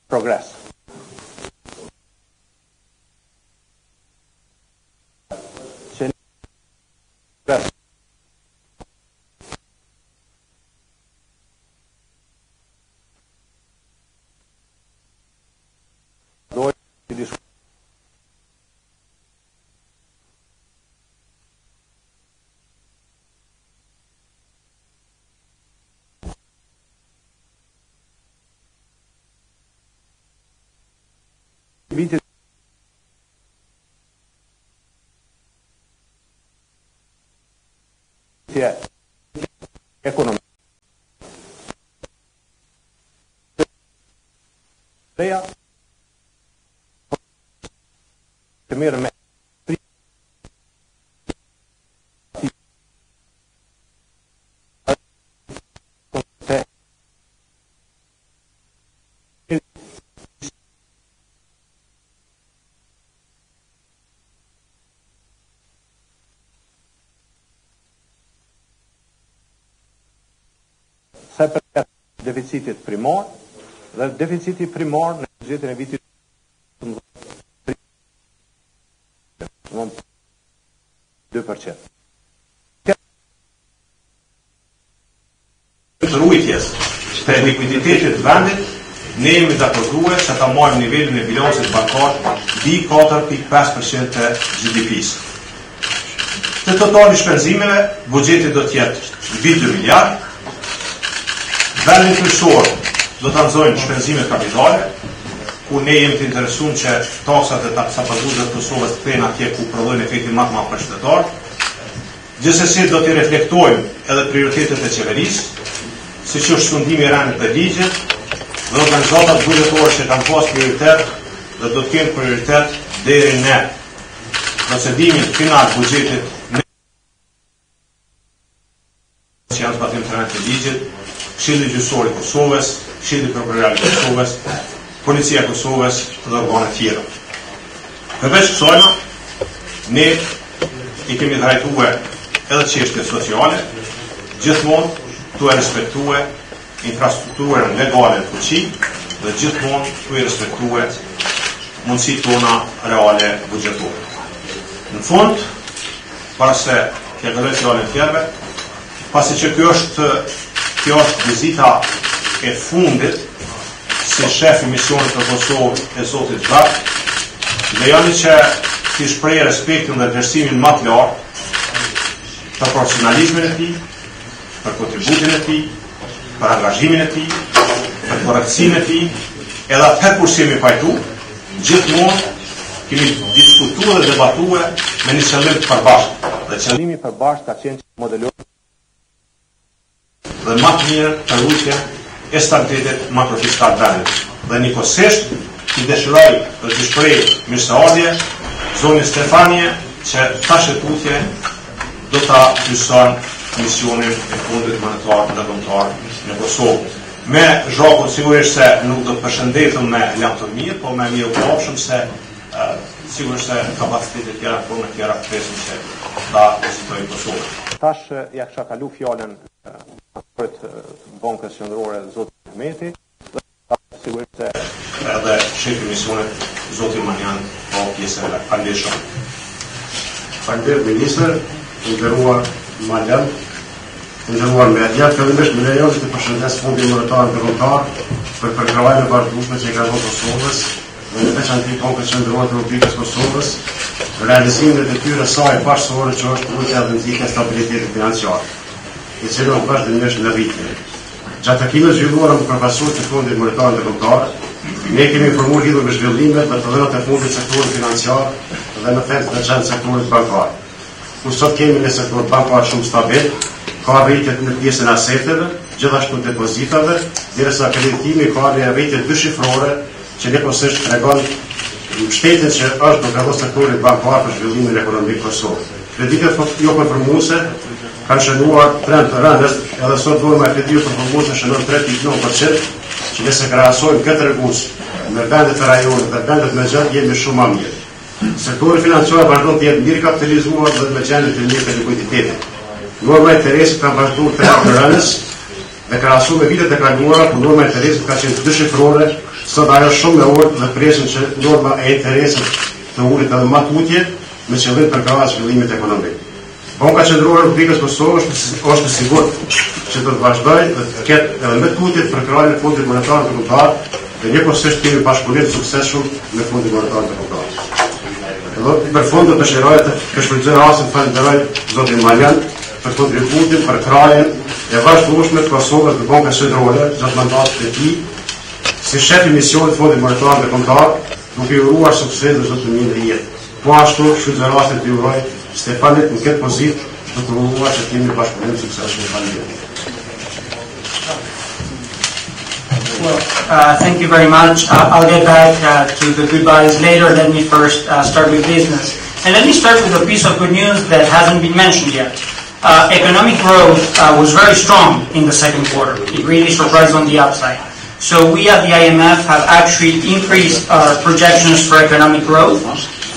progress. Vitit ekonomi. Leja të mirë me sa përket deficitit primar dhe deficiti primar në buxhetin e vitit 2%. Rujtjes të likuiditetit vendit, ne jemi dakorduar që ta marrim nivelin e bilancit bankar mbi 4.5% të GDP-s. Të totali shpenzimeve, buxheti do të jetë mbi 2 miliard. Vendin kryesor do të nxojnë shpenzimet kapitale, ku ne jemi të interesuar që taksat e tapsapaguzave të Kosovës të kthehen atje ku prodhojnë efektin më të madh përshtator. Gjithsesi do të reflektojmë edhe prioritetet e qeverisë, siç është shpëndimi i rënit të ligjit, dhe organizatat buxhetore që kanë pas prioritet dhe do të kenë prioritet deri në procedimin final të buxhetit që janë zbatim të rënit të ligjit, Këshilli Gjyqësor i Kosovës, Këshilli Prokuroral i Kosovës, Policia e Kosovës dhe organet tjera. Përveç kësajna, ne i kemi trajtuar edhe çështjet sociale, gjithmonë tu e respektue infrastrukturën legale në fuqi dhe gjithmonë tu e respektue mundësit tona reale buxhetore. Në fund, para se t'ja kaloj fjalën tjerëve, pasi që kjo është vizita e fundit si shef i misionit të Kosovës e Zotit Zak, dhe janë që t'i shprej respektin dhe vlerësimin më të lartë për profesionalizmin e tij, për kontributin e tij, për angazhimin e tij, për korrektësinë e tij, edhe atë kur jemi pajtu, gjithmonë kemi diskutuar dhe debatuar me një qëllim të përbashkët. Dhe qëllimi i përbashkët ka qenë modeluar dhe më të mirë për rrugën e stabilitetit makrofiskal vendit. Dhe njëkohësisht i dëshiroj të t'i shpreh mirëseardhje zonës Stefanie që tashëtutje do ta kryson misionin e fundit monetar dhe kombëtar në Kosovë. Me zhokun sigurisht se nuk do të përshëndetëm me lam të mirë, po me mirë pafshëm se sigurisht se kapacitetet tjera forme tjera presim që ta vizitojë Kosovën. Tash ja kisha kalu fjalën për Bankës Qendrore Zotit Mehmeti dhe sigurisht se edhe shefi i misionit Zoti Manjan po pjesë e falëshon. Falënderit ministër, i nderuar Maljan, i nderuar media, fillimisht më lejoni të përshëndes Fondin Monetar Ndërkombëtar për përkrajen e vazhdueshme që ka dhënë Kosovës dhe në veçantë Bankës Qendrore të Republikës Kosovës, realizimin e detyrës saj bashkësorë që është Ruajtja Autentike e Stabilitetit Financiar, i cili është vazhdimisht në rritje. Gjatë takimeve zhvilluara me përfaqësues të Fondit Monetar Ndërkombëtar, ne kemi informuar lidhur me zhvillimet dhe të dhënat e fundit sektorit financiar dhe në fakt të çan sektorit bankar. Ku sot kemi në sektor bankar shumë stabil, ka rritje në pjesën e aseteve, gjithashtu depozitave, derisa kreditimi ka një rritje dyshifrore që njëkohësisht tregon shtetin që është përgatitur sektorit bankar për zhvillimin ekonomik Kosovës. Kreditet jo përformuese kanë shënuar trend të rëndës, edhe sot norma e kreditit përformuese shënon 3.9%, që nëse krahasojmë këtë rregull me vendet e rajonit dhe vendet me gjendje jemi shumë më mirë. Sektori financiar vazhdon të jetë mirë kapitalizuar dhe me gjendje të mirë të likuiditetit. Norma e interesit ka vazhduar trend të rëndës dhe krahasuar me vitet e kaluara, ku norma e interesit ka qenë dyshifrore, sot ajo shumë me orë dhe presin që norma e interesit të ullet edhe më tutje me qëllim për krahas zhvillimit ekonomik. Banka Qendrore e Republikës Kosovës është sigurt që do të vazhdojë dhe të ketë edhe më tutje për krahasjen e Fondit Monetar Ndërkombëtar dhe njëkohësisht kemi bashkëpunim të suksesshëm me Fondin Monetar Ndërkombëtar. Për fond do të shëroj të shfrytëzoj rastin të falenderoj zotin Maljan për kontributin për krahjen e vazhdueshme të Kosovës dhe Bankës Qendrore gjatë mandatit të tij si shef i misionit Fondit Monetar Ndërkombëtar, duke i uruar sukses dhe çdo të mirë në jetë. Po ashtu shfrytëzoj rastin të uroj Stefanit në këtë pozitë do të uruar që kemi bashkëpunim të suksesshëm. Well, thank you very much. I'll get back to the goodbyes later. Let me first start with business. And let me start with a piece of good news that hasn't been mentioned yet. Economic growth was very strong in the second quarter. It really surprised on the upside. So we at the IMF have actually increased our projections for economic growth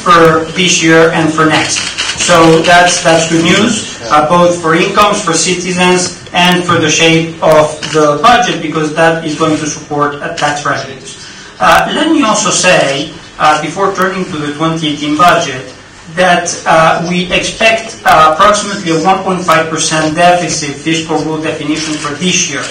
for this year and for next. So that's good news, both for incomes, for citizens, and for the shape of the budget, because that is going to support tax revenues. Let me also say, before turning to the 2018 budget, that we expect approximately a 1.5% deficit fiscal rule definition for this year.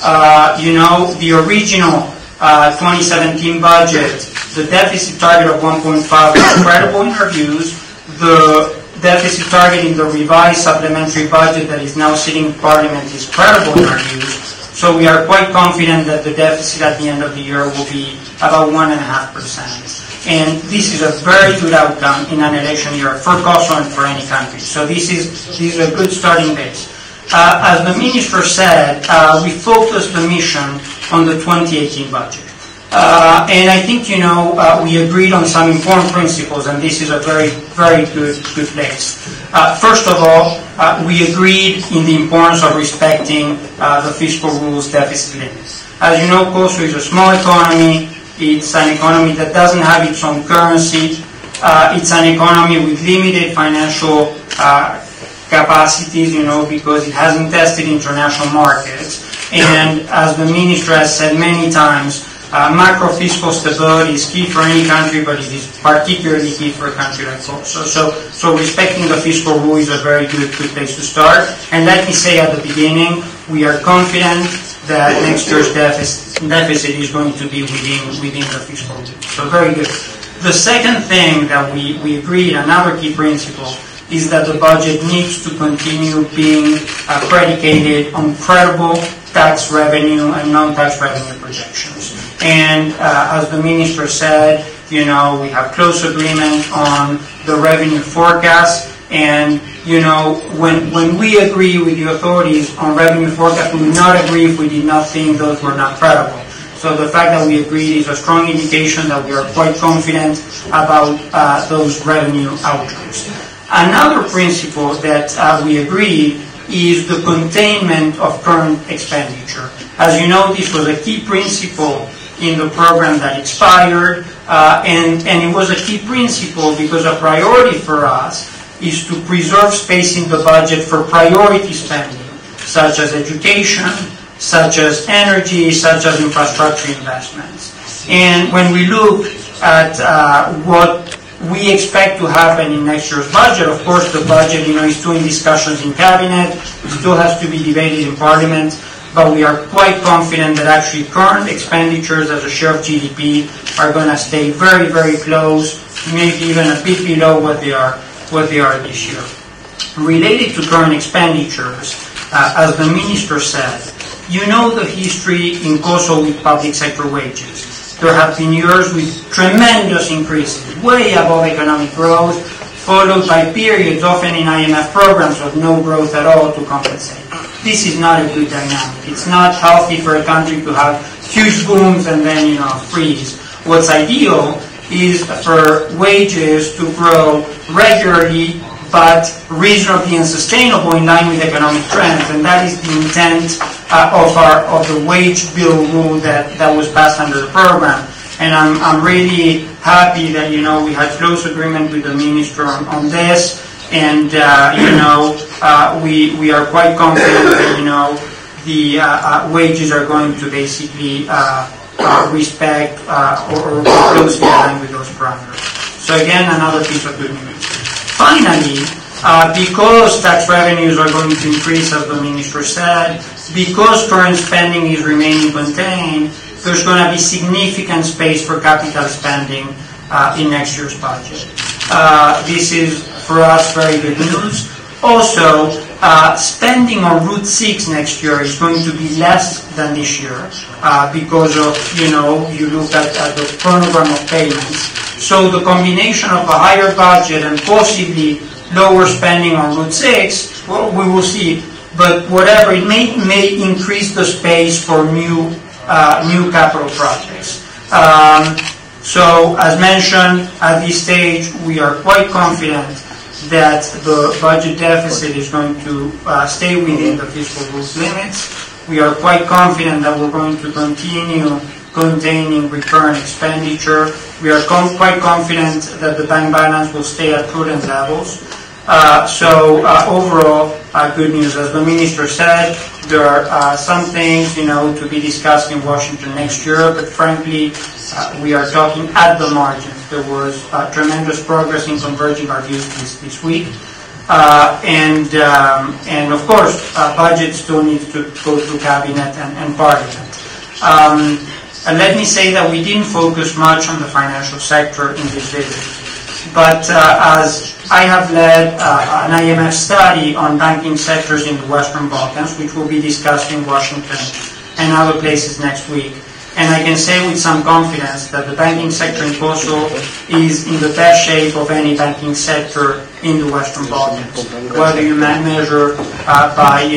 The original 2017 budget, the deficit target of 1.5 is credible in our views. The deficit target in the revised supplementary budget that is now sitting in Parliament is credible in our views. So we are quite confident that the deficit at the end of the year will be about 1.5%. And this is a very good outcome in an election year for Kosovo and for any country. So this is a good starting base. As the Minister said, we focused the mission on the 2018 budget. And I think, we agreed on some important principles, and this is a very, very good place. First of all, we agreed in the importance of respecting the fiscal rules deficit limits. As you know, Kosovo is a small economy. It's an economy that doesn't have its own currency. It's an economy with limited financial capacities, because it hasn't tested international markets. And as the Minister has said many times, macro-fiscal stability is key for any country, but it is particularly key for a country like Kosovo. So respecting the fiscal rule is a very good place to start. And let me say at the beginning, we are confident that next year's deficit is going to be within the fiscal rule. So very good. The second thing that we agreed, another key principle, is that the budget needs to continue being predicated on credible tax revenue and non-tax revenue projections. And as the Minister said, we have close agreement on the revenue forecast. And, when we agree with the authorities on revenue forecast, we would not agree if we did not think those were not credible. So the fact that we agreed is a strong indication that we are quite confident about those revenue outcomes. Another principle that we agreed is the containment of current expenditure. As you know, this was a key principle in the program that expired, and it was a key principle because a priority for us is to preserve space in the budget for priority spending, such as education, such as energy, such as infrastructure investments. And when we look at what we expect to happen in next year's budget, of course the budget is still in discussions in Cabinet, it still has to be debated in Parliament, but we are quite confident that actually current expenditures as a share of GDP are going to stay very, very close, maybe even a bit below what they are this year. Related to current expenditures, as the Minister said, you know the history in Kosovo with public sector wages. There have been years with tremendous increases, way above economic growth, followed by periods, often in IMF programs, of no growth at all to compensate. This is not a good dynamic. It's not healthy for a country to have huge booms and then, freeze. What's ideal is for wages to grow regularly but reasonably and sustainable in line with economic trends, and that is the intent of the wage bill rule that was passed under the program. And I'm really happy that we had close agreement with the minister on this, and we are quite confident that the wages are going to basically respect or closely align with those parameters. So again, another piece of good news. Finally, because tax revenues are going to increase, as the minister said, because current spending is remaining contained, there's going to be significant space for capital spending in next year's budget. This is, for us, very good news. Also, spending on Route 6 next year is going to be less than this year because of, you look at the chronogram of payments. So the combination of a higher budget and possibly lower spending on Route 6, well, we will see. But whatever, it may increase the space for new capital projects. So, as mentioned, at this stage, we are quite confident that the budget deficit is going to stay within the fiscal rules limits. We are quite confident that we're going to continue containing recurrent expenditure. We are quite confident that the bank balance will stay at prudent levels. Overall, good news. As the minister said, there are some things, to be discussed in Washington next year, but frankly, we are talking at the margin. There was tremendous progress in converging our views this week. And of course, budget still needs to go through cabinet and parliament. And let me say that we didn't focus much on the financial sector in this visit. But as I have led an IMF study on banking sectors in the Western Balkans, which will be discussed in Washington and other places next week. And I can say with some confidence that the banking sector in Kosovo is in the best shape of any banking sector in the Western Balkans. Whether you measure by,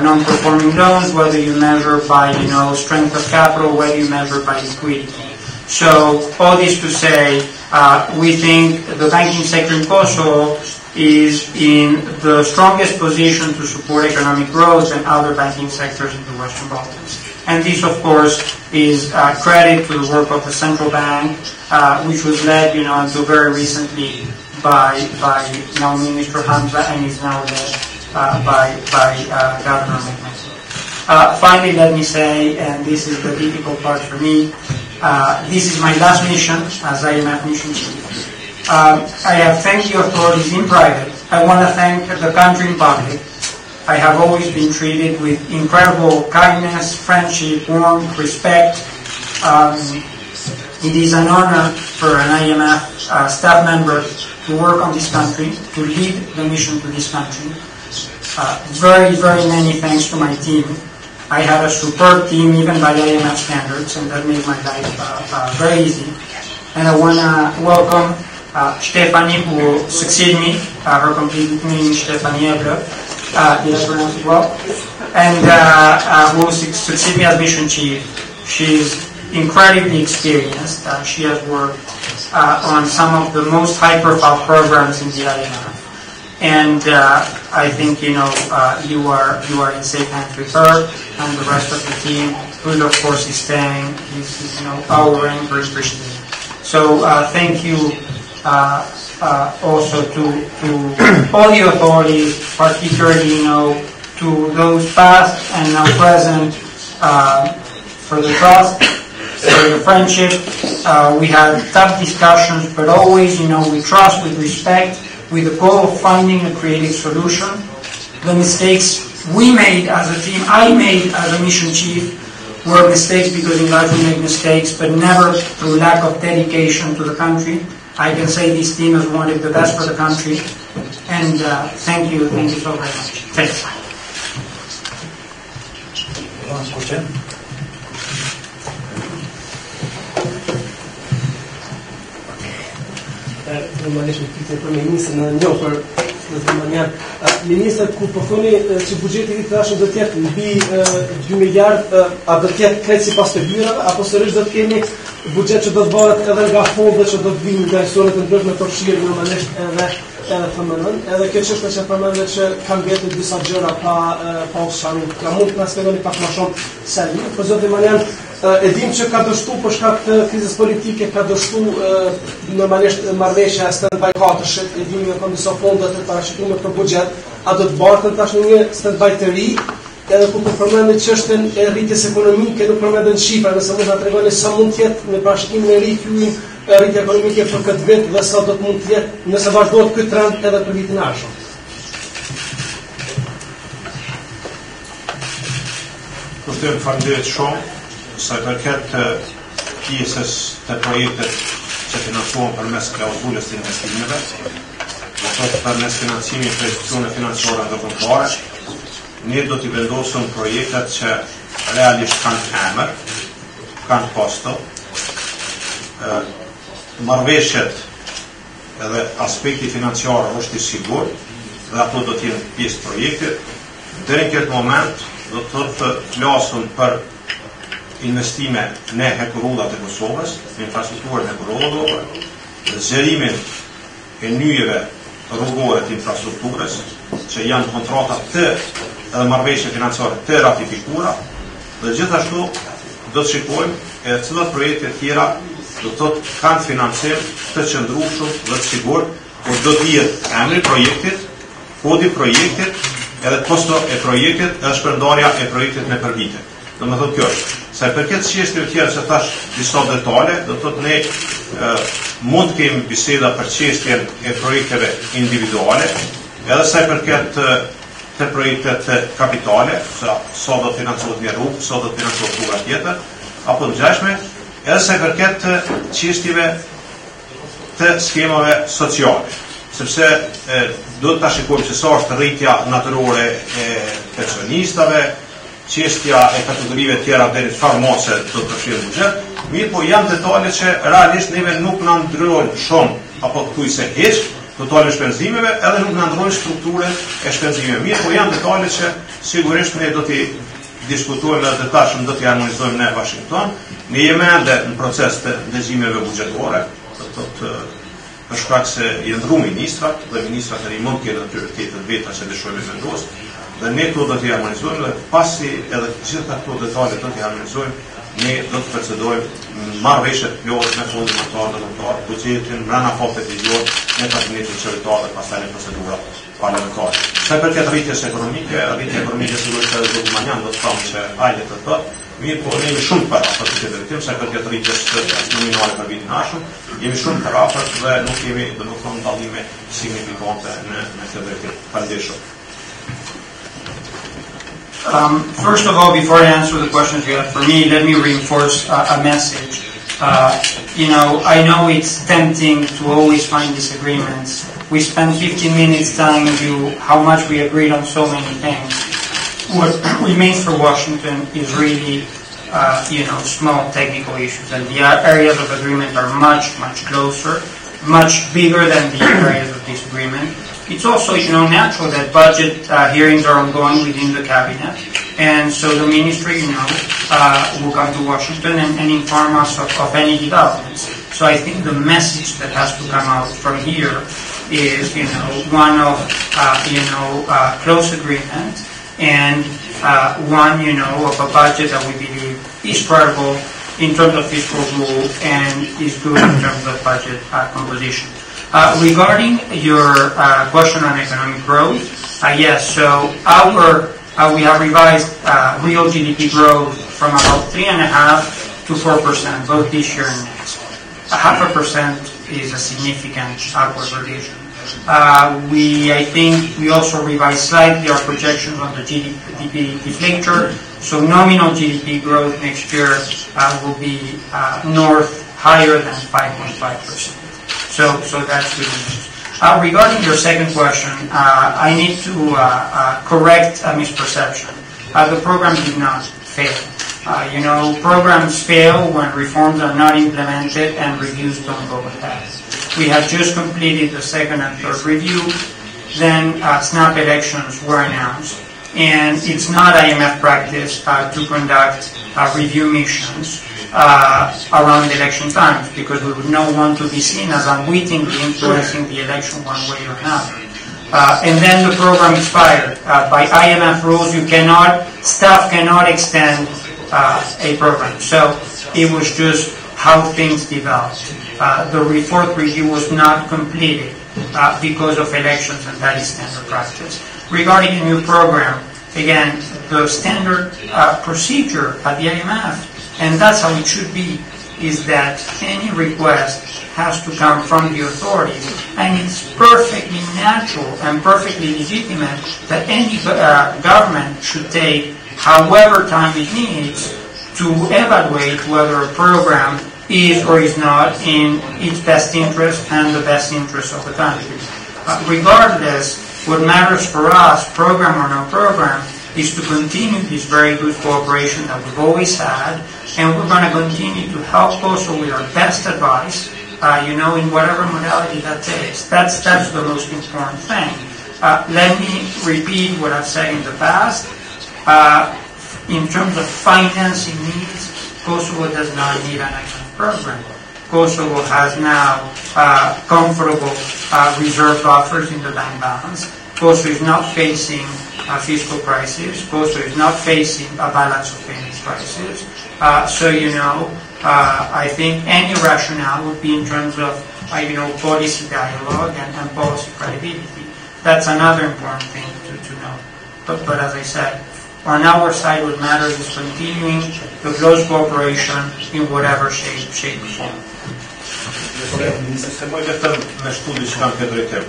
non-performing loans, whether you measure by, strength of capital, whether you measure by liquidity. So, all this to say, we think the banking sector in Kosovo is in the strongest position to support economic growth than other banking sectors in the Western Balkans. And this, of course, is credit to the work of the central bank, which was led, until very recently by Minister Hamza, and is now led by Governor Mehmet. Finally, let me say, and this is the difficult part for me, this is my last mission as IMF mission chief. I have thanked the authorities in private. I want to thank the country in public. I have always been treated with incredible kindness, friendship, warmth, respect. It is an honor for an IMF staff member to work on this country, to lead the mission to this country. Very, very many thanks to my team. I had a superb team, even by IMF standards, and that made my life very easy. And I want to welcome Stefanie, who will succeed me. Her complete name is Stefanie Ebler. Did I pronounce it well? And who will succeed me as mission chief. She's incredibly experienced. She has worked on some of the most high-profile programs in the IMF. And I think you are in safe hands with her and the rest of the team, who of course is staying. He's our anchor is Christian. So thank you also to all the authorities, particularly to those past and now present, for the trust, for the friendship. We had tough discussions, but always we trust with respect, with the goal of finding a creative solution. The mistakes we made as a team, I made as a mission chief, were mistakes because in life we make mistakes, but never through lack of dedication to the country. I can say this team has wanted the best for the country, and thank you so very much. Thanks. Last question. Normalisht në pyetje për ministrin në njohur në Zëmanian. Ministër, kur po thoni që buxheti i tashëm do të jetë mbi 2 miliard, a do të jetë krejt sipas të byrave apo sërish do të kemi buxhet që do të bëhet edhe nga fondet që do të vinë nga historit të ndryshme të fshirë normalisht edhe FMN-n, edhe kjo çështje që përmendë që kanë vjetë disa gjëra pa ushtruar. Ka mund të na shpjegoni pak më shumë se ai, por zotë Marian, e dim që ka dështu për shkak të krizës politike, ka dështu normalisht marrëveshja e stand-by 4-shit, e dim që kanë disa fonde të parashikuara për buxhet, a do të bartën tash në një stand-by të ri, edhe ku përmendën çështën e rritjes ekonomike, nuk përmendën shifra, nëse mund ta tregoni sa mund të jetë me parashikimin e ri hyrjen e rritjes ekonomike për këtë vit dhe sa do të mund të jetë nëse vazhdohet ky trend edhe për vitin e ardhshëm. Kushtem faleminderit shumë sa i përket pjesës të projektet që financohen përmes klauzulës të investimeve, do thotë përmes financimit të institucione financiare ndërkombëtare, ne do t'i vendosëm projektet që realisht kanë emër, kanë kosto, marrëveshjet edhe aspekti financiar është i sigurt dhe ato do t'jenë pjesë projektit. Deri në këtë moment do të thotë flasëm për investime në hekurullat e Kosovës, në infrastrukturën hekurullat, zgjerimin e nyjeve rrugore të infrastrukturës, që janë kontrata të edhe marrëveshje financiare të ratifikuara, dhe gjithashtu do të shikojmë edhe cilat projekte tjera do të thotë kanë financim të qëndrueshëm dhe të sigurt, por do të jetë emri i projektit, kodi i projektit, edhe kosto e projektit, edhe shpërndarja e projektit në përvite. Do më thotë kjo është. Sa i përket çështjeve tjera që thash disa detale, do të thotë ne mund të kemi biseda për çështjen e projekteve individuale, edhe sa i përket të projektet kapitale, sa do të financohet një rrugë, sa do të financohet rruga tjetër, apo të ngjashme, edhe sa i përket çështjeve të skemave sociale, sepse do të shikojmë se sa është rritja natyrore e pensionistave, çështja e kategorive tjera deri farmace do të përfshirë buxhet, mirë po janë detale që realisht neve nuk na ndryojnë shumë apo thuajse hiç totale shpenzimeve, edhe nuk na ndryojnë strukturën e shpenzimeve. Mirë po janë detale që sigurisht ne do t'i diskutojmë dhe detashëm do t'i harmonizojmë në Washington. Ne jemi ende në proces të ndëgjimeve buxhetore, do thotë për shkak se janë ndruar ministrat dhe ministrat e ri mund të kenë prioritetet veta që dëshojmë të vendosë. Dhe ne këto do t'i harmonizojmë dhe pasi edhe gjitha këto detale do t'i harmonizojmë, ne do të procedojmë marrëveshje të plotë me fondin ndërkombëtar, buxhetin brenda fondit të ligjor në kabinetin qytetar dhe pastaj në procedura parlamentare. Sa i përket rritjes ekonomike sigurisht edhe do të manjan do të thonë që hajde të thotë, mirë po ne jemi shumë të parafort për këtë drejtim, sa i përket rritjes nominale për vitin e ardhshëm, jemi shumë të parafort dhe nuk kemi domethënë dallime signifikante në këtë drejtim. Faleminderit shumë. First of all, before I answer the questions you have for me, let me reinforce a message. I know it's tempting to always find disagreements. We spent 15 minutes telling you how much we agreed on so many things. What remains for Washington is really, small technical issues, and the areas of agreement are much, much closer, much bigger than the areas of disagreement. It's also, natural that budget hearings are ongoing within the cabinet, and so the ministry, will come to Washington and inform us of any developments. So I think the message that has to come out from here is, one of, close agreement, and one, of a budget that we believe is credible in terms of fiscal rule and is good in terms of budget composition. Regarding your question on economic growth, yes, so we have revised real GDP growth from about 3.5% to 4%, both this year and next. 0.5% is a significant upward revision. I think we also revised slightly our projections on the GDP deflator, so nominal GDP growth next year will be higher than 5.5%. So that's good news. Regarding your second question, I need to correct a misperception. The program did not fail. Programs fail when reforms are not implemented and reviews don't go ahead. We have just completed the second and third review. Then snap elections were announced. and it's not IMF practice to conduct review missions around election times, because we would not want to be seen as unwittingly influencing the election one way or another. And then the program expired. By IMF rules, staff cannot extend a program. So it was just how things developed. The fourth review was not completed because of elections, and that is standard practice. Regarding a new program, again, the standard procedure at the IMF, and that's how it should be, is that any request has to come from the authorities, and it's perfectly natural and perfectly legitimate that any government should take however time it needs to evaluate whether a program is or is not in its best interest and the best interest of the country. Regardless, what matters for us, program or no program, is to continue this very good cooperation that we've always had, and we're going to continue to help Kosovo with our best advice, in whatever modality that takes. That's the most important thing. Let me repeat what I've said in the past. In terms of financing needs, Kosovo does not need an IMF program. Kosovo has now comfortable reserve buffers in the bank balance. Kosovo is not facing a fiscal crisis. Kosovo is not facing a balance of payments crisis. I think any rationale would be in terms of, policy dialogue and policy credibility. That's another important thing to know. But as I said, on our side, what matters is continuing the close cooperation in whatever shape or form. Se moj vetëm me shtudi që kam këtë drejtim.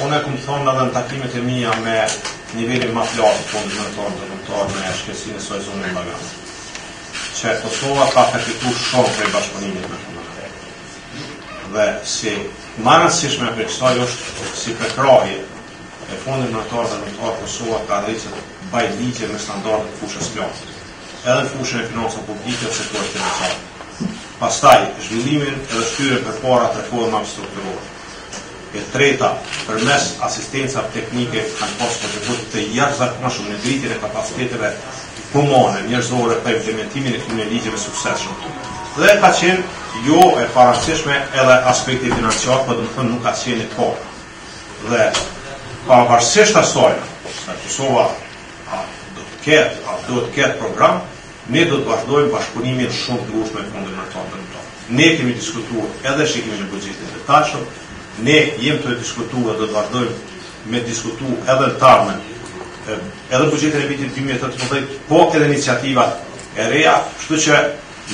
Unë e këmë thonë edhe në takimet e mia me nivelin ma flasë fondit monetar me shkesinë e soj zonë e Baganë, që Kosova ka përfitu shumë prej bashkëpunimit me FMN. Dhe si marrësishme për kësaj është si prekrahje e fondit monetar dhe monetar Kosova ka drejtë të baj ligje me standardet fushës plasit, edhe në fushën e financave publike dhe sektorit financiar. Pastaj, zhvillimin edhe shtyren për para të reformave strukturore. E treta, përmes asistenca teknike kanë pas kontribut të jashtëzakonshëm në ngritjen e kapaciteteve humane, njerëzore për implementimin e këtyre ligjeve suksesshëm. Dhe ka qenë jo e parancishme edhe aspekti financiar, por do të thënë nuk ka qenë po. Dhe pavarësisht asaj, se Kosova do të ketë program, ne do të vazhdojmë bashkëpunimin shumë të ngushtë me Fondin Monetar Ndërkombëtar. Ne kemi diskutuar edhe shikimin e buxhetit të detajshëm, ne jemi të diskutuar, do të vazhdojmë me diskutu edhe të ardhmen, edhe buxhetin e vitit 2018, po edhe iniciativat e reja, kështu që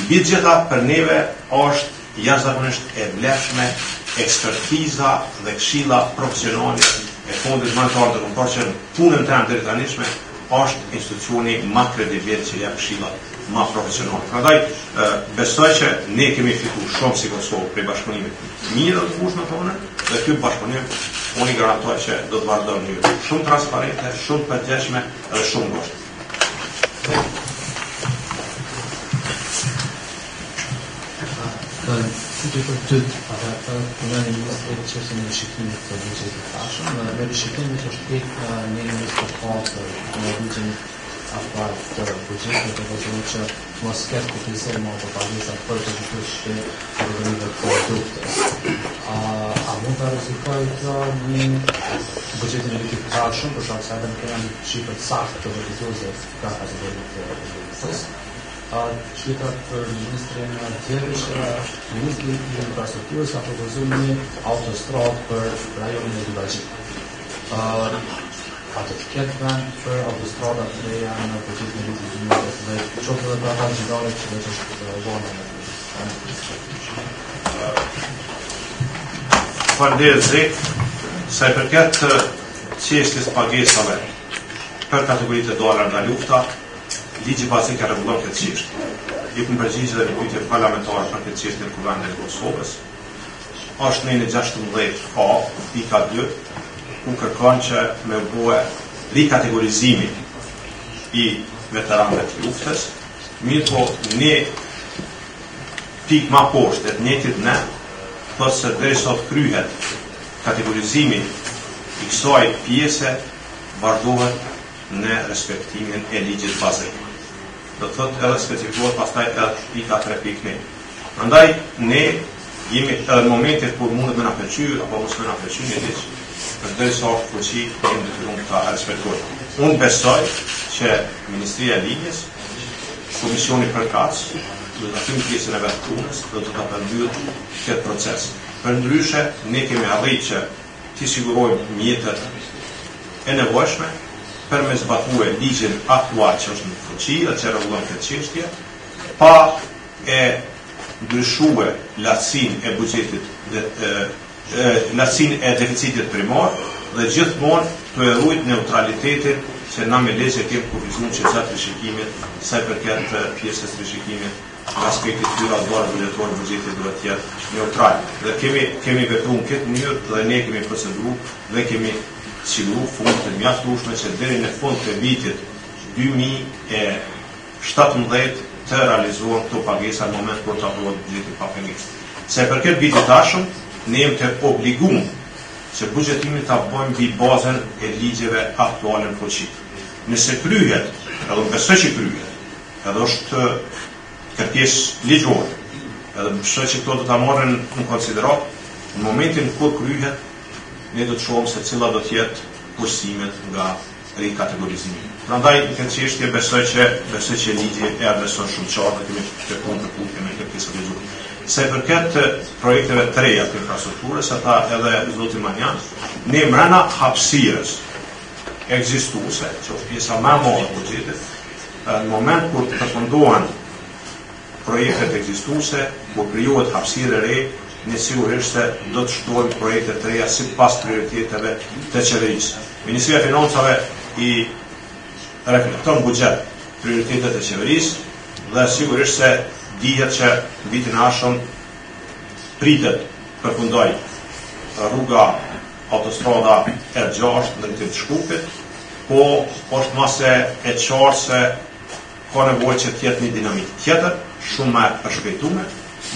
mbi të gjitha për neve është jashtëzakonisht e vlefshme ekspertiza dhe këshilla profesionale e Fondit Monetar Ndërkombëtar, që në punën tonë deri tanishme është institucioni më kredibil që jep këshillat më profesionale. Prandaj besoj që ne kemi fituar shumë si Kosovë prej bashkëpunimit mirë dhe të ngushtë me tonë, dhe ky bashkëpunim unë i garantoj që do të vazhdojë në mënyrë shumë transparente, shumë të përgjegjshme dhe shumë ngushtë. Përmeni ministri e qështën e rishikimit të buxhetit tashëm. Me rishikimit është tek një ministër pasër në buxhetin afar të buxhetit të Kosovës që mos ketë kufisim apo pagesat për të gjithë që përgjimet produkte. A mund të rezultoj të një buxhetin e vitit tashëm, për shkak se edhe nuk janë shifrat saktë të vërtetuese ka kategoritë të buxhetit. Qytetar për ministrin Djerish, ministri i infrastrukturës ka propozuar një autostradë për rajonin e Dibajit. A do të ketë vend për autostrada të reja në buxhetin e vitit 2018, qoftë edhe për ata gjidare që veç është vona në Faleminderit, sa i përket çështjes pagesave për kategoritë e dolar nga lufta, ligji bazik ka rregullon këtë çështje. Jepën përgjigje dhe pyetje parlamentare për këtë çështje në Kuvendin e Kosovës. Është në 16A, pika 2, ku kërkon që me bëhe rikategorizimi i veteranëve të luftës, mirë po ne pikë ma poshtë të njëjtit ne, thotë se deri sot kryhet kategorizimi i kësaj pjese vazhdohet në respektimin e ligjit bazik. Do të thotë edhe specifikohet pastaj edhe pika 3.1. Prandaj ne jemi edhe në momentet kur mundet me na pëlqy apo mos me na pëlqy një ligj, përderisa është fuqi, jemi detyruar ta respektojmë. Unë besoj që Ministria e Ligjës, Komisioni përkatës, do të atim pjesën e vetë punës, do të ta përmbyllë këtë proces. Përndryshe, ne kemi arritur që t'i sigurojmë mjetet e nevojshme për me zbatue ligjin aktual që është në fuqi dhe që rregullon këtë çështje, pa e ndryshue lartësinë e buxhetit lartësinë e deficitit primar dhe gjithmonë të rrujt neutralitetin që na me legje kemi kufizuar që gjatë rishikimit, sa i përket pjesës rishikimit, në aspektit tyra dorë buxhetor buxheti duhet të jetë neutral. Dhe kemi vepruar në këtë mënyrë dhe ne kemi proceduar dhe kemi siguruar fondet e mjaftueshme që deri në fund të vitit 2017 të realizohen këto pagesa në moment kur të aprovohet buxheti pa pengesë. Se përket vitit tashëm, ne jemi të obliguar që buxhetimin ta bëjmë mbi bazën e ligjeve aktuale në fuqi. Nëse kryhet, edhe besoj që kryhet, edhe është kërkesë ligjore, edhe besoj që këto do ta marrin në konsiderat, në momentin kur kryhet, ne do të shohim se cila do të jetë kursimet nga rikategorizimi. Prandaj në këtë çështje besoj që ligji e adreson shumë qartë dhe kemi të punë me këtë pjesë ligjore. Se përket projekteve të reja të infrastrukturës, ata edhe zoti Manjan, ne mbrana hapësirës ekzistuese, që është pjesa më e madhe e buxhetit, në moment kur përfundohen projektet ekzistuese, kur krijohet hapësirë e re, ne sigurisht se do të shtojmë projekte të reja sipas prioriteteve të qeverisë. Ministria e Financave i reflekton buxhet prioritetet e qeverisë dhe sigurisht se dihet që vitin e ardhshëm pritet përfundoj rruga autostrada R6 në drejtim të Shkupit, po është mase e qartë se ka nevojë që të jetë një dinamik tjetër, shumë më e shpejtuar,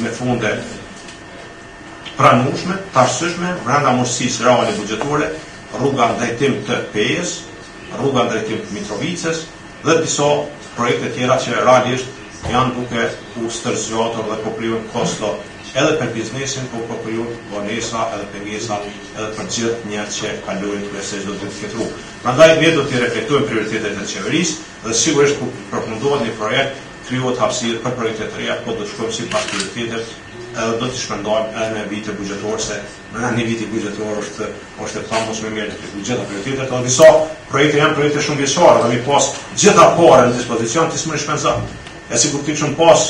me funde pranueshme, tashëshme, brenda mundësisë reale buxhetore, rruga në drejtim të Pejës, rruga në drejtim të Mitrovicës dhe disa projekte tjera që realisht janë duke u stërzgjatur dhe po krijojnë kosto edhe për biznesin, po krijojnë vonesa edhe pengesa edhe për gjithë njerëzit që kalojnë kryesë çdo ditë këtë rrugë. Prandaj ne do të reflektojmë prioritetet e qeverisë dhe sigurisht kur përfundohet një projekt, krijohet hapësirë për projekte të reja, po do të shkojmë sipas prioritetet edhe do të shpendojmë edhe në vite buxhetore, se në një vit buxhetor është pamos me mirë të buxheta prioritetet, edhe disa projekte janë projekte shumë vjeçare, dhe mi pas gjitha parë në dispozicion të smë shpenzon. E sigur të kishëm pas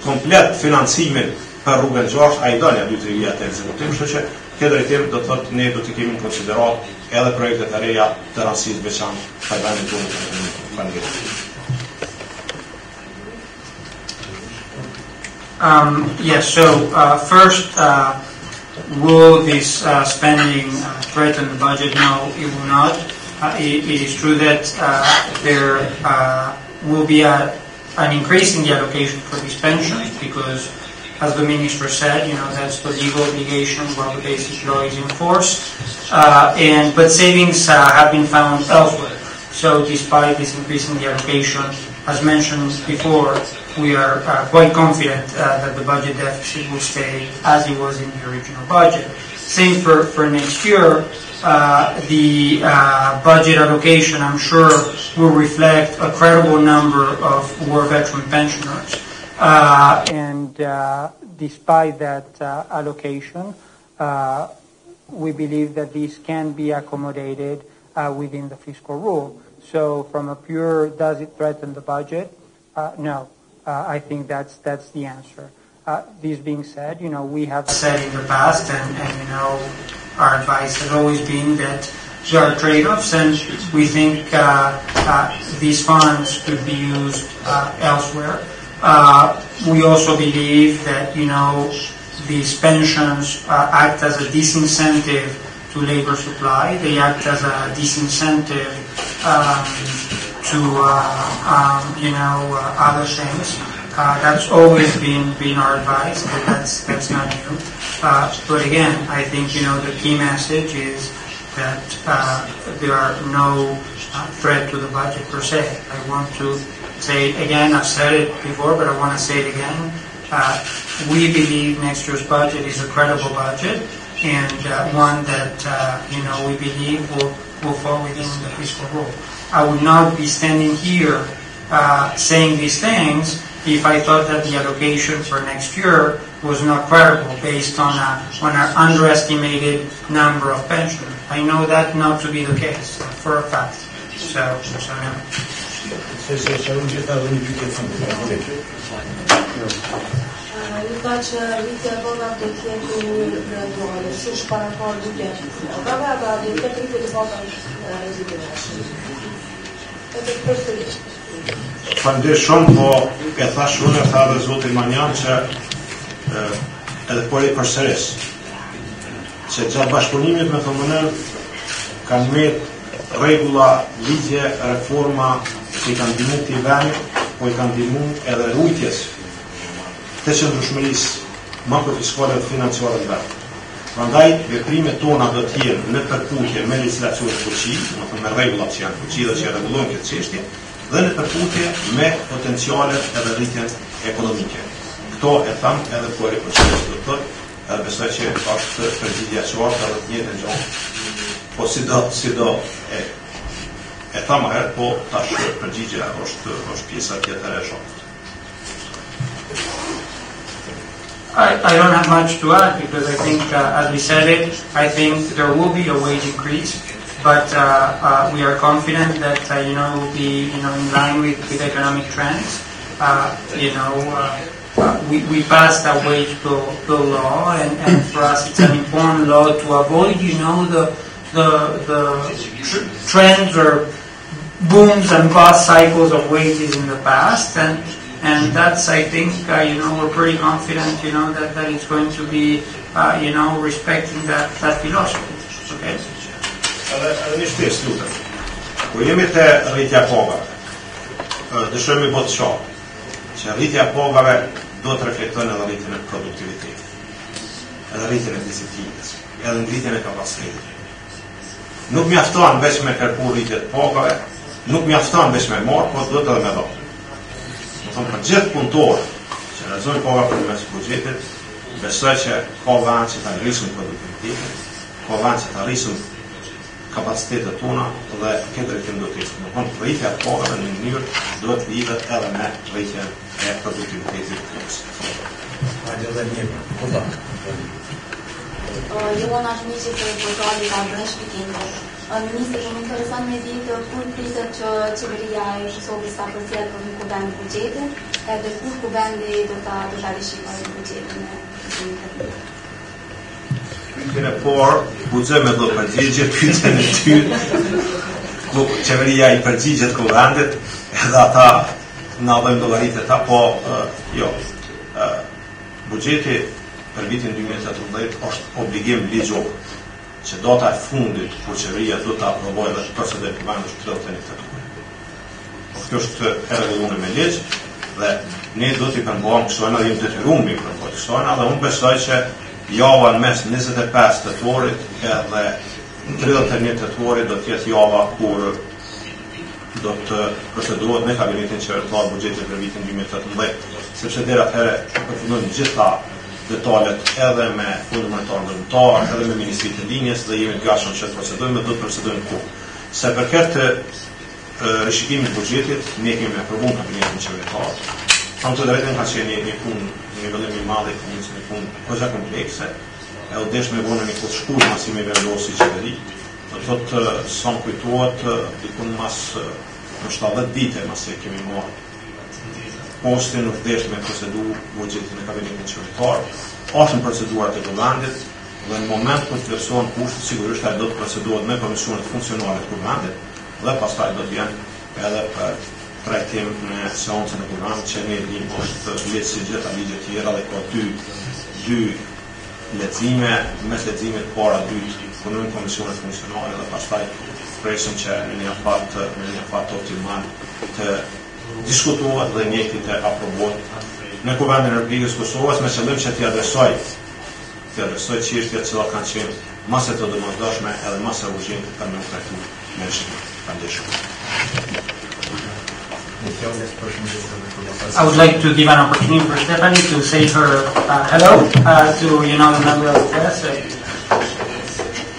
komplet financimin për rrugën 6, a i dënja 2-3 vjetë të ekzekutim, kështu që këtë drejtim do të thotë ne do të kemi në konsiderat edhe projektet e reja të rëndësisë veçantë për vendin tonë të Faleminderit. Yes, so first, will this spending threaten the budget? No, it will not. It is true that there will be an increase in the allocation for these pensions because, as the Minister said, that's the legal obligation while the basic law is in force. But savings have been found elsewhere. So despite this increase in the allocation, as mentioned before, we are quite confident that the budget deficit will stay as it was in the original budget. Same for next year. The budget allocation, I'm sure, will reflect a credible number of war veteran pensioners. Despite that allocation, we believe that these can be accommodated within the fiscal rule. So from a pure, does it threaten the budget? No. I think that's the answer. This being said, we have said in the past, and our advice has always been that there are trade-offs, and we think these funds could be used elsewhere. We also believe that these pensions act as a disincentive to labor supply. They act as a disincentive to other things. That's always been our advice, but that's not new. But again, I think the key message is that there are no threat to the budget per se. I want to say it again, I've said it before, but I want to say it again. We believe next year's budget is a credible budget, and one that we believe will fall within the fiscal rule. I would not be standing here saying these things if I thought that the allocation for next year was not credible based on our underestimated number of pensioners. I know that not to be the case for a fact. So no. Falënderoj shumë, po e thash unë, e tha dhe zoti Manjan që edhe po e përsëris që gjatë bashkëpunimit me FMN kanë mbetë rregulla, ligje, reforma që i kanë ndihmu këtij vendi, po i kanë ndihmu edhe rujtjes të qëndrueshmërisë makrofiskale dhe financiare të vetë. Prandaj veprimet tona do të jenë në përputhje me legjislacionin fuqi, domethënë me rregullat që janë fuqi dhe që rregullojnë këtë çështje, dhe në përputhje me potencialet edhe rritjen ekonomike. Këto e tham edhe po e përcjellës do të thotë, edhe besoj që është përgjigjja e qartë edhe të njëjtën gjë. Po si do e tham herë, po tash përgjigjja është pjesa tjetër e shokut. I don't have much to add because I think, as we said it, I think there will be a wage increase, but we are confident that it will be in line with economic trends. We passed a wage bill law, and for us it's an important law to avoid the trends or booms and bust cycles of wages in the past, and that's, I think, we're pretty confident, that it's going to be, respecting that philosophy. Okay. Edhe një shtesë lutem. Kur jemi te rritja e pagave, dëshirojmë të shohim që rritja e pagave do të reflektojnë edhe rritjen e produktivitetit, edhe rritjen e disiplinës, edhe ngritjen e kapacitetit. Nuk mjafton vetëm me kërku rritje të pagave, nuk mjafton vetëm me marrë, por duhet edhe me dhënë. Për gjithë punëtorë që realizojnë paga përmes buxhetit, besoj që ka vend që ta rrisim produktivitetin, ka vend që ta rrisim kapacitetet tona dhe këtë drejtim do të jetë. Rritja e pagave në një mënyrë duhet lidhet edhe me rritjen e produktivitetit. Eu aș zice că protocolul la brăși pitintă. Ministrul, më interesant me ditë kur pritet që qeveria e Kosovës ta përcjellë për një kuvend buxhete, edhe kur kuvendi do ta rishikojë buxhetin e Pyetjen e parë, guxojmë do të përgjigje, pyetjen e dytë, ku qeveria i përgjigjet kuvendit, edhe ata na dhënë llogaritë ta, po jo. Buxheti për vitin 2018 është obligim ligjor, që data e fundit kur qeveria do të aprovojë dhe të procedojë kuvendi është 31 tetor. Kjo është e rregulluar me ligj dhe ne do t'i përmbajmë kësaj, na jemi detyruar me përmbajtje kësaj, dhe unë besoj që java në mes 25 tetorit edhe 31 tetorit do të jetë java kur do të procedohet me kabinetin qevetar buxhetit për vitin 2018, sepse deri atëherë përfundojnë gjitha detalet edhe me Fondin Monetar Ndërkombëtar, edhe me Ministrinë e Linjës dhe jemi të gatshëm që të procedojmë, do të procedojmë ku. Se përket rishikimit të buxhetit, ne kemi aprovuar kabinetin qevetar. Kam të drejtën ka qenë një punë, një vendim i madh, një punë goxha komplekse, e u desh me vonë një kohë shkurtë masi me vendosi qeveri. Do të thotë sa më kujtohet diku mas në 70 vite masi kemi marrë postin u vdesh me procedur buxhetin e kabinetit qevetar, është në procedurat e kuvendit dhe në moment kur të vlerësohen kushtet, sigurisht ai do të procedohet me komisionet funksionale të kuvendit dhe pastaj do të jenë edhe për trajtim në seancën e kuvendit që ne dimë është ligj si gjitha ligjet tjera dhe ka dy lexime, mes leximit të para dytë punojnë komisionet funksionale dhe pastaj presim që në një afat optimal të diskutohet dhe njëjtit të aprobohet në Kuvendin e Republikës Kosovës me qëllim që t'i adresoj të adresoj çështjet që kanë qenë masë të domosdoshme edhe masë urgjente për me trajtu me shikim. I would like to give an opportunity for Stephanie to say her hello to the member of the press.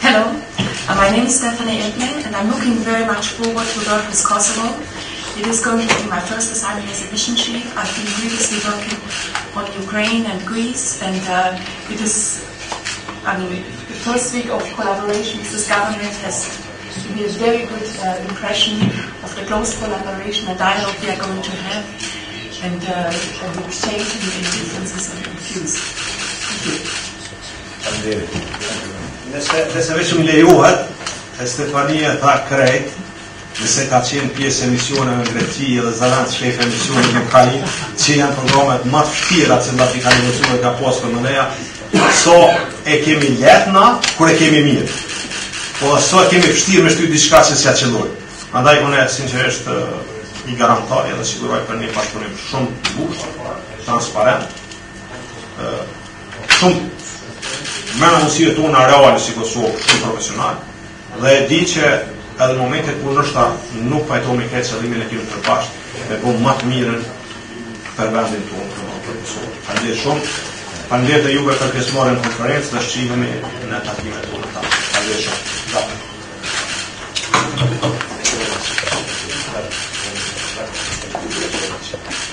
Hello, my name is Stephanie Edman, and I'm looking very much forward to work with Kosovo. It is going to be my first assignment as a mission chief. I've been previously working on Ukraine and Greece, and it is, the first week of collaboration with this government has given me a very good impression of the close collaboration and dialogue we are going to have, and the exchange in differences and views. Thank you. Nëse veç më lejohet, Stefania tha krejt, nëse ka qenë pjesë e misioneve në Greqi edhe Zalant shef e misionit në Ukrainë, që janë programet më të vështira që nga i kanë negociuar ka pas për mëneja, so e kemi letna, kur e kemi mirë. Po so e kemi vështirë me shty diçka që s'ja qëlloj. Andaj unë sinqerisht i garantoj edhe siguroj për një bashkëpunim shumë ngushtë, transparent, shumë me në mësirë tona reale si Kosovë, shumë profesional, dhe e di që edhe në momentet kur nështë nuk pajtohemi këtë qëllimin e kemi përbashkë me bëmë më të mirën për vendin tonë për Kosovë. Faleminderit shumë, faleminderit dhe juve për pjesëmarrjen në konferencë dhe shqipemi në takimet tona ta. Faleminderit shumë. Thank you.